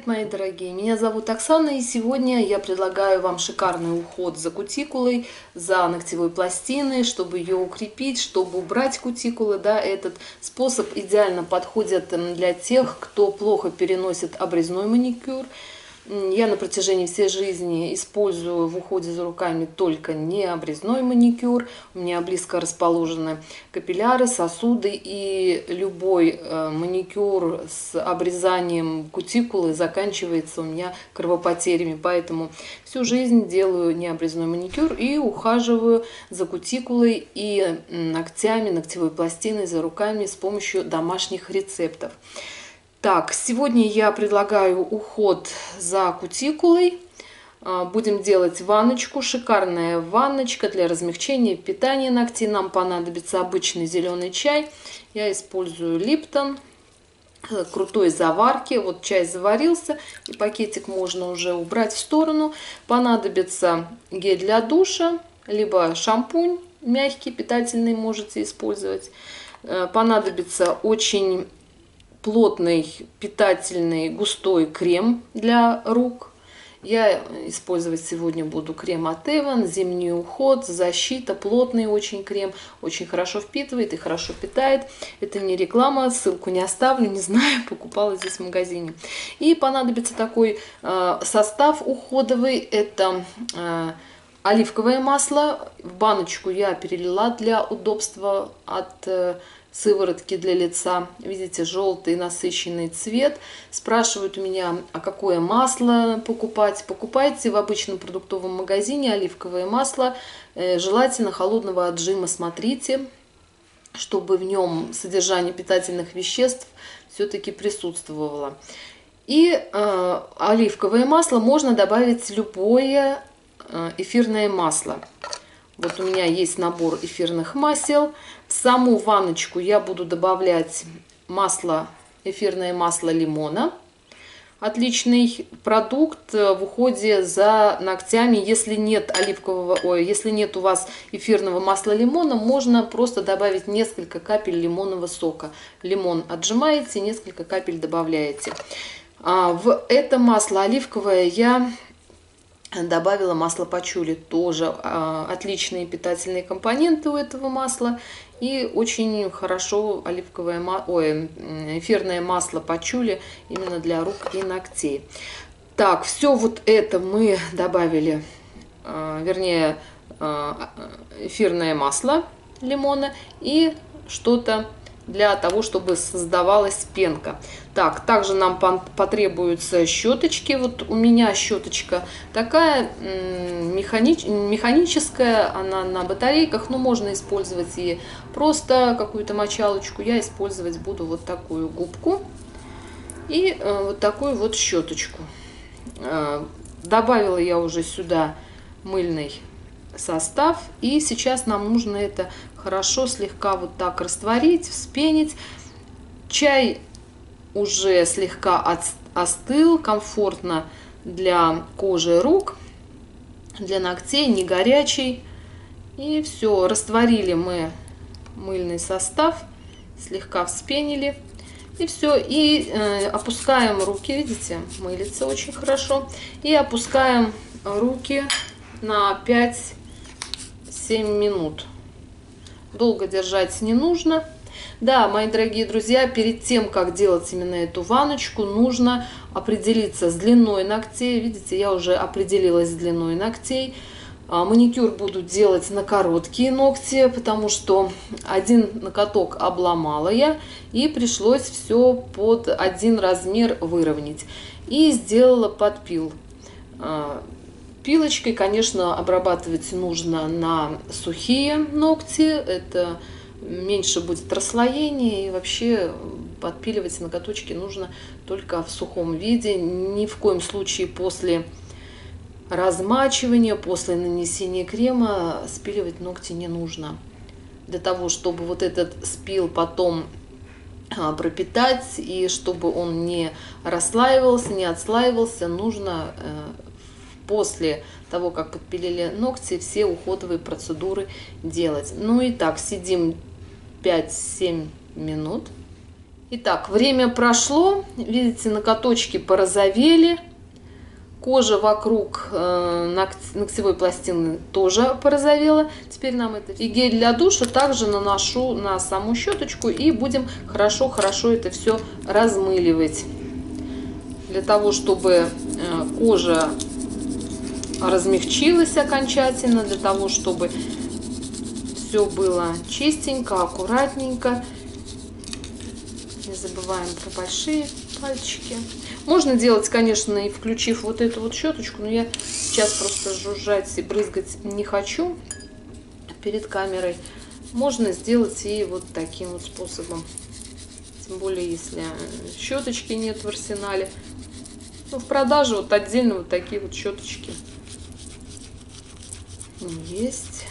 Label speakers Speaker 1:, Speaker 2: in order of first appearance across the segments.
Speaker 1: Привет, мои дорогие! Меня зовут Оксана, и сегодня я предлагаю вам шикарный уход за кутикулой, за ногтевой пластиной, чтобы ее укрепить, чтобы убрать кутикулы. Да, этот способ идеально подходит для тех, кто плохо переносит обрезной маникюр. Я на протяжении всей жизни использую в уходе за руками только не обрезной маникюр. У меня близко расположены капилляры, сосуды, и любой маникюр с обрезанием кутикулы заканчивается у меня кровопотерями. Поэтому всю жизнь делаю необрезной маникюр и ухаживаю за кутикулой и ногтями, ногтевой пластиной, за руками с помощью домашних рецептов. Так, сегодня я предлагаю уход за кутикулой. Будем делать ванночку. Шикарная ванночка для размягчения, питания ногтей. Нам понадобится обычный зеленый чай. Я использую Липтон крутой заварки. Вот чай заварился, и пакетик можно уже убрать в сторону. Понадобится гель для душа, либо шампунь мягкий, питательный можете использовать. Понадобится очень плотный, питательный, густой крем для рук. Я использовать сегодня буду крем от Avon, зимний уход, защита, плотный очень крем, очень хорошо впитывает и хорошо питает. Это не реклама, ссылку не оставлю, не знаю, покупала здесь в магазине. И понадобится такой состав уходовый, это оливковое масло. В баночку я перелила для удобства от сыворотки для лица. Видите, желтый насыщенный цвет. Спрашивают у меня, а какое масло покупать. Покупайте в обычном продуктовом магазине оливковое масло. Желательно холодного отжима. Смотрите, чтобы в нем содержание питательных веществ все-таки присутствовало. И оливковое масло можно добавить любое эфирное масло. Вот у меня есть набор эфирных масел. В саму ванночку я буду добавлять масло, эфирное масло лимона. Отличный продукт в уходе за ногтями. Если нет если нет у вас эфирного масла лимона, можно просто добавить несколько капель лимонного сока. Лимон отжимаете, несколько капель добавляете. В это масло оливковое я добавила масло пачули, тоже отличные питательные компоненты у этого масла. И очень хорошо эфирное масло пачули именно для рук и ногтей. Так, все вот это мы добавили, вернее, эфирное масло лимона и что-то для того, чтобы создавалась пенка. Так, также нам потребуются щеточки. Вот у меня щеточка такая механическая, она на батарейках, но можно использовать и просто какую-то мочалочку. Я использовать буду вот такую губку и вот такую вот щеточку. Добавила я уже сюда мыльный состав, и сейчас нам нужно это хорошо слегка вот так растворить, вспенить. Чай уже слегка остыл, комфортно для кожи рук, для ногтей, не горячий. И все, растворили мы мыльный состав, слегка вспенили. И все, и опускаем руки, видите, мылится очень хорошо. И опускаем руки на 5-7 минут. Долго держать не нужно. Да, мои дорогие друзья, перед тем, как делать именно эту ванночку, нужно определиться с длиной ногтей. Видите, я уже определилась с длиной ногтей. Маникюр буду делать на короткие ногти, потому что один ноготок обломала я, и пришлось все под один размер выровнять. И сделала подпил. Пилочкой, конечно, обрабатывать нужно на сухие ногти, это меньше будет расслоения, и вообще подпиливать ноготочки нужно только в сухом виде. Ни в коем случае после размачивания, после нанесения крема спиливать ногти не нужно. Для того, чтобы вот этот спил потом пропитать, и чтобы он не расслаивался, не отслаивался, нужно после того, как подпилили ногти, все уходовые процедуры делать. Ну и так, сидим 5-7 минут. Итак, время прошло, видите, ноготочки порозовели, кожа вокруг ногтевой пластины тоже порозовела. Теперь нам это и гель для душа также наношу на саму щеточку и будем хорошо это все размыливать. Для того, чтобы кожа размягчилась окончательно, для того, чтобы все было чистенько, аккуратненько. Не забываем про большие пальчики. Можно делать, конечно, и включив вот эту вот щеточку, но я сейчас просто жужжать и брызгать не хочу перед камерой. Можно сделать и вот таким вот способом. Тем более, если щеточки нет в арсенале. Ну, в продаже вот отдельно вот такие вот щеточки есть.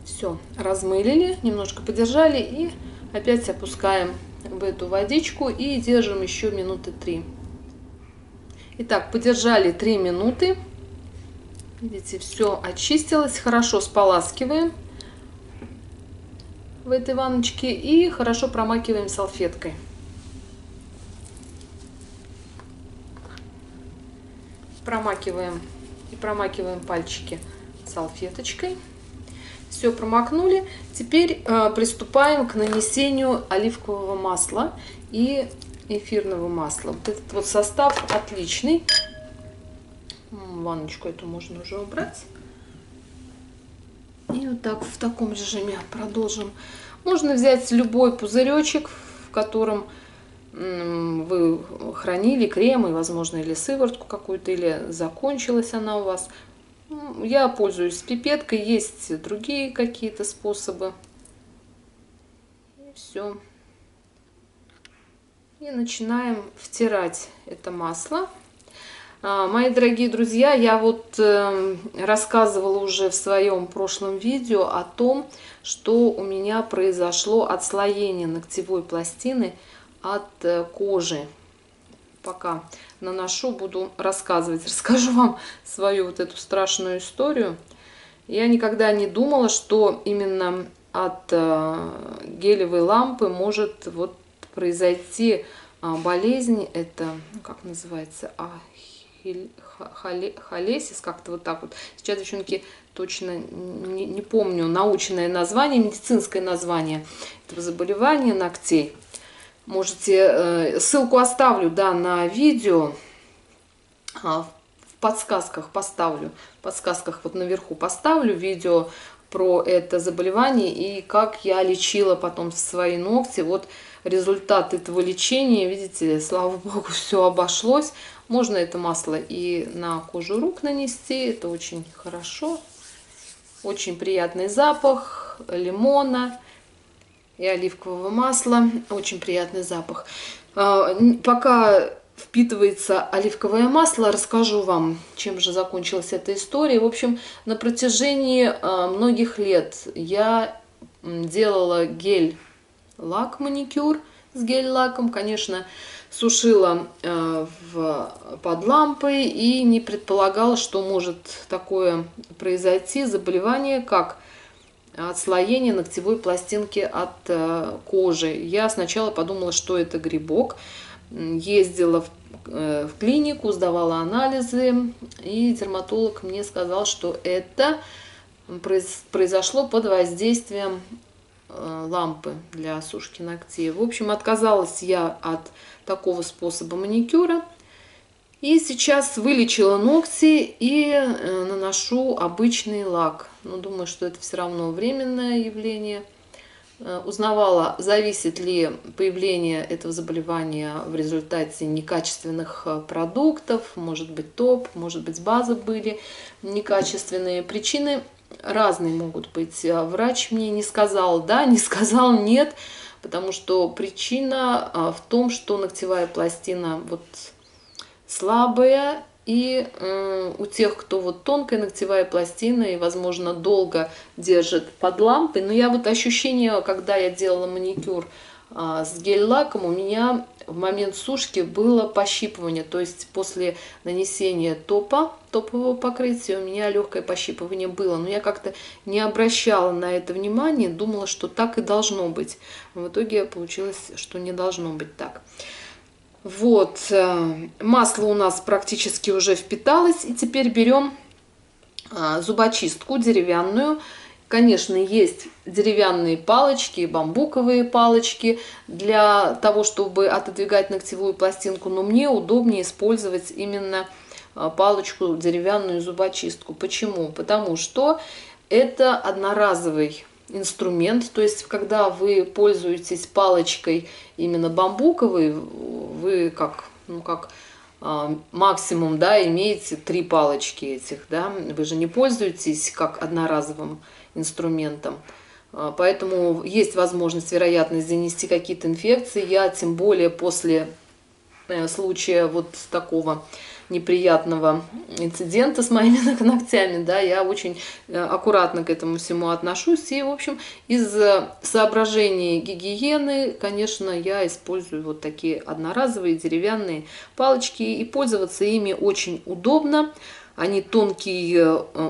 Speaker 1: Все, размылили, немножко подержали и опять опускаем в эту водичку и держим еще минуты 3. Итак, подержали 3 минуты. Видите, все очистилось. Хорошо споласкиваем в этой ванночке и хорошо промакиваем салфеткой. Промакиваем пальчики салфеточкой. Все промокнули. Теперь приступаем к нанесению оливкового масла и эфирного масла. Вот этот вот состав отличный. Ванночку эту можно уже убрать. И вот так в таком режиме продолжим. Можно взять любой пузыречек, в котором вы хранили крем, и, возможно, или сыворотку какую-то, или закончилась она у вас. Я пользуюсь пипеткой, есть другие какие-то способы. И все. И начинаем втирать это масло. Мои дорогие друзья, я вот рассказывала уже в своем прошлом видео о том, что у меня произошло отслоение ногтевой пластины от кожи. Пока наношу, буду рассказывать. Расскажу вам свою вот эту страшную историю. Я никогда не думала, что именно от гелевой лампы может вот произойти болезнь. Это, как называется, холесис, как-то вот так вот. Сейчас, девчонки, точно не помню научное название, медицинское название этого заболевания ногтей. Можете, ссылку оставлю, да, на видео, в подсказках поставлю, в подсказках вот наверху поставлю видео про это заболевание и как я лечила потом свои ногти. Вот результат этого лечения, видите, слава богу, все обошлось. Можно это масло и на кожу рук нанести, это очень хорошо. Очень приятный запах лимона и оливкового масла. Очень приятный запах. Пока впитывается оливковое масло, расскажу вам, чем же закончилась эта история. В общем, на протяжении многих лет я делала гель-лак маникюр с гель-лаком. Конечно, сушила под лампой и не предполагала, что может такое произойти, заболевание, как отслоение ногтевой пластинки от кожи. Я сначала подумала, что это грибок. Ездила в клинику, сдавала анализы, и дерматолог мне сказал, что это произошло под воздействием лампы для сушки ногтей. В общем, отказалась я от такого способа маникюра. И сейчас вылечила ногти и наношу обычный лак. Но думаю, что это все равно временное явление. Узнавала, зависит ли появление этого заболевания в результате некачественных продуктов. Может быть, топ, может быть, базы были некачественные. Причины разные могут быть. Врач мне не сказал да, не сказал нет, потому что причина в том, что ногтевая пластина вот слабая, И у тех, кто вот тонкая ногтевая пластина и, возможно, долго держит под лампой, но я вот ощущение, когда я делала маникюр с гель-лаком, у меня в момент сушки было пощипывание, то есть после нанесения топового покрытия у меня легкое пощипывание было, но я как-то не обращала на это внимания, думала, что так и должно быть. В итоге получилось, что не должно быть так. Вот, масло у нас практически уже впиталось, и теперь берем зубочистку деревянную. Конечно, есть деревянные палочки, бамбуковые палочки для того, чтобы отодвигать ногтевую пластинку, но мне удобнее использовать именно палочку, деревянную зубочистку. Почему? Потому что это одноразовый инструмент, то есть когда вы пользуетесь палочкой именно бамбуковой, вы как максимум, да, имеете 3 палочки этих, да, вы же не пользуетесь как одноразовым инструментом, поэтому есть возможность, вероятность занести какие-то инфекции. Я тем более после случая вот такого неприятного инцидента с моими ногтями, да, я очень аккуратно к этому всему отношусь. И, в общем, из соображений гигиены, конечно, я использую вот такие одноразовые деревянные палочки. И пользоваться ими очень удобно. Они тонкий,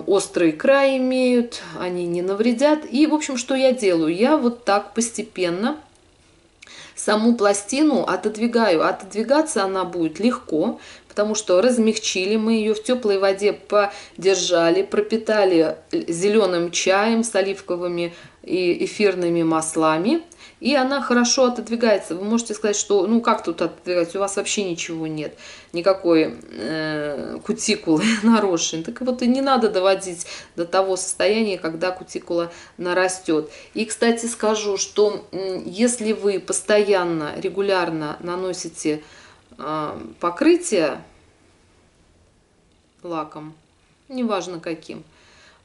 Speaker 1: острый край имеют, они не навредят. И, в общем, что я делаю? Я вот так постепенно саму пластину отодвигаю. Отодвигаться она будет легко, потому что размягчили мы ее, в теплой воде подержали, пропитали зеленым чаем с оливковыми и эфирными маслами, и она хорошо отодвигается. Вы можете сказать, что ну как тут отодвигать, у вас вообще ничего нет, никакой кутикулы наросшей. Так вот и не надо доводить до того состояния, когда кутикула нарастет. И, кстати, скажу, что если вы постоянно, регулярно наносите покрытие лаком, неважно каким,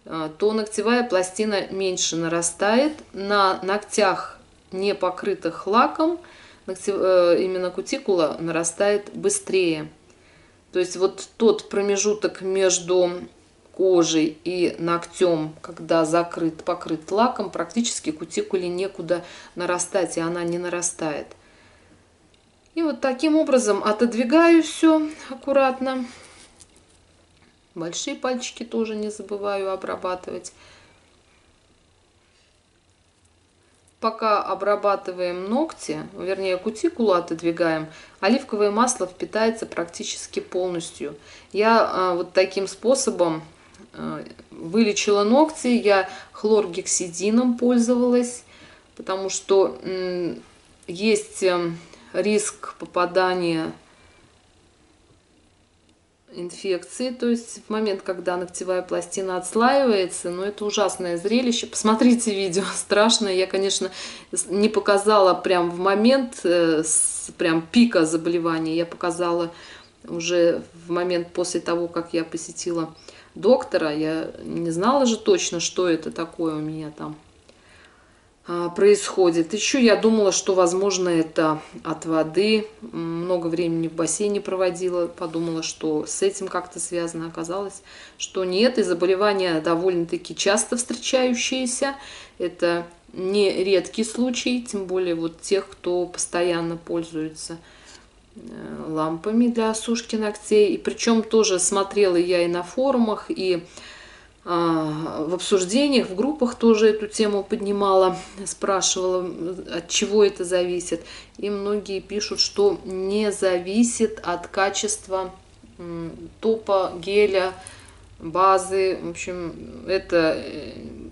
Speaker 1: то ногтевая пластина меньше нарастает. На ногтях, не покрытых лаком, именно кутикула нарастает быстрее. То есть вот тот промежуток между кожей и ногтем, когда покрыт лаком, практически кутикуле некуда нарастать, и она не нарастает. И вот таким образом отодвигаю все аккуратно. Большие пальчики тоже не забываю обрабатывать. Пока обрабатываем ногти, вернее кутикулу отодвигаем, оливковое масло впитается практически полностью. Я вот таким способом вылечила ногти. Я хлоргексидином пользовалась, потому что есть риск попадания инфекции, то есть в момент, когда ногтевая пластина отслаивается, но это ужасное зрелище. Посмотрите видео, страшное. Я, конечно, не показала прям в момент прям пика заболевания, я показала уже в момент после того, как я посетила доктора. Я не знала же точно, что это такое у меня там происходит. Еще я думала, что, возможно, это от воды. Много времени в бассейне проводила. Подумала, что с этим как-то связано. Оказалось, что нет. И заболевания довольно-таки часто встречающиеся. Это не редкий случай. Тем более вот тех, кто постоянно пользуется лампами для сушки ногтей. И причем тоже смотрела я и на форумах, и в обсуждениях, в группах тоже эту тему поднимала, спрашивала, от чего это зависит. И многие пишут, что не зависит от качества топа, геля, базы. В общем, это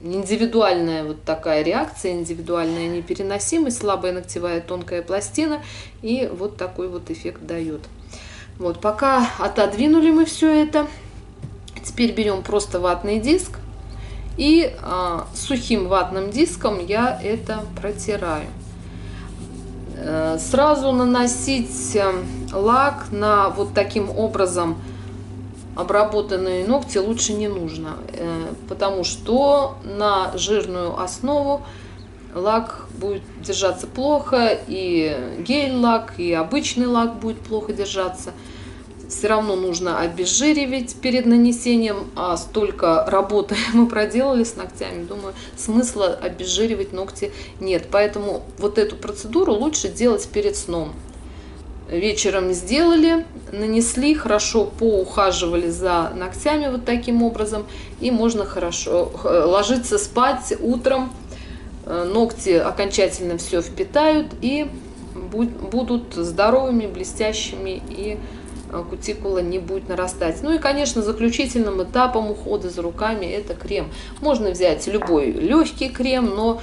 Speaker 1: индивидуальная вот такая реакция, индивидуальная непереносимость, слабая ногтевая тонкая пластина. И вот такой вот эффект дает. Вот, пока отодвинули мы все это. Теперь берем просто ватный диск и сухим ватным диском я это протираю. Сразу наносить лак на вот таким образом обработанные ногти лучше не нужно, потому что на жирную основу лак будет держаться плохо, и гель-лак, и обычный лак будет плохо держаться. все равно нужно обезжиривать перед нанесением, а столько работы мы проделали с ногтями, думаю, смысла обезжиривать ногти нет. Поэтому вот эту процедуру лучше делать перед сном. Вечером сделали, нанесли, хорошо поухаживали за ногтями вот таким образом, и можно хорошо ложиться спать утром. Ногти окончательно все впитают и будут здоровыми, блестящими, и кутикула не будет нарастать. Ну и, конечно, заключительным этапом ухода за руками это крем. Можно взять любой легкий крем, но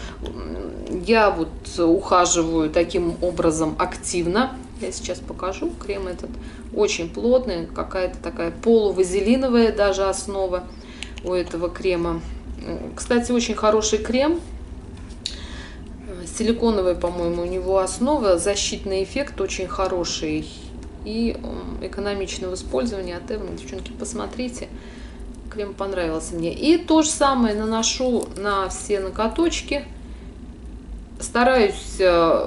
Speaker 1: я вот ухаживаю таким образом активно. Я сейчас покажу. Крем этот очень плотный, какая-то такая полувазелиновая даже основа у этого крема. Кстати, очень хороший крем. Силиконовая, по-моему, у него основа. Защитный эффект очень хороший и экономичный в использовании от Эвелин. Девчонки, посмотрите. Крем понравился мне. И то же самое наношу на все ноготочки. Стараюсь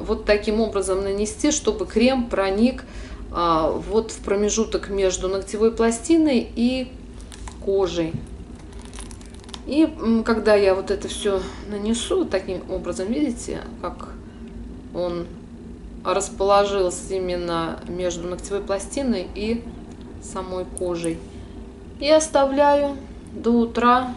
Speaker 1: вот таким образом нанести, чтобы крем проник вот в промежуток между ногтевой пластиной и кожей. И когда я вот это все нанесу, таким образом, видите, как он расположился именно между ногтевой пластиной и самой кожей. И оставляю до утра.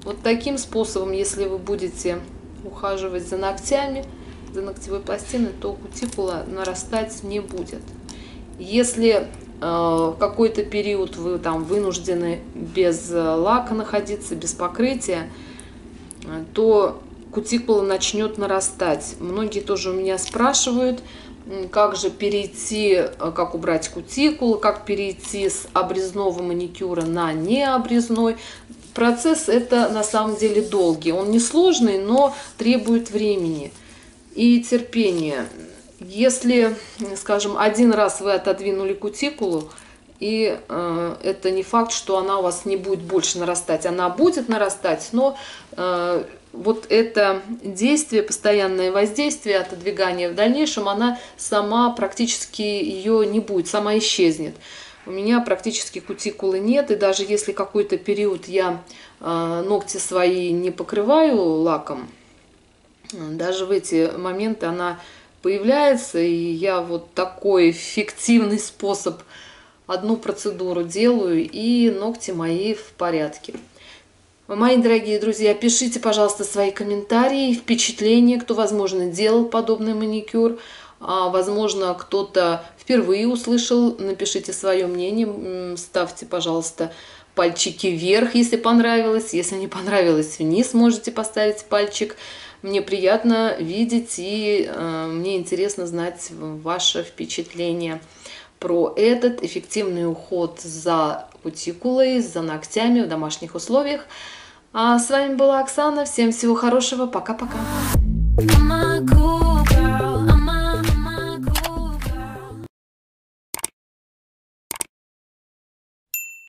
Speaker 1: Вот таким способом, если вы будете ухаживать за ногтями, за ногтевой пластиной, то кутикула нарастать не будет. Если какой-то период вы там вынуждены без лака находиться, без покрытия, то кутикула начнет нарастать. Многие тоже у меня спрашивают, как же перейти, как убрать кутикулу, как перейти с обрезного маникюра на необрезной. Процесс это на самом деле долгий, он несложный, но требует времени и терпения. Если, скажем, один раз вы отодвинули кутикулу, и это не факт, что она у вас не будет больше нарастать, она будет нарастать, но вот это действие, постоянное воздействие, отодвигание в дальнейшем, она сама практически ее не будет, сама исчезнет. У меня практически кутикулы нет, и даже если какой-то период я ногти свои не покрываю лаком, даже в эти моменты она появляется, и я вот такой эффективный способ, одну процедуру делаю, и ногти мои в порядке. Мои дорогие друзья, пишите, пожалуйста, свои комментарии, впечатления, кто, возможно, делал подобный маникюр, возможно, кто-то впервые услышал, напишите свое мнение, ставьте, пожалуйста, пальчики вверх, если понравилось, если не понравилось, вниз можете поставить пальчик. Мне приятно видеть, и мне интересно знать ваше впечатление про этот эффективный уход за кутикулой, за ногтями в домашних условиях. А с вами была Оксана. Всем всего хорошего. Пока-пока.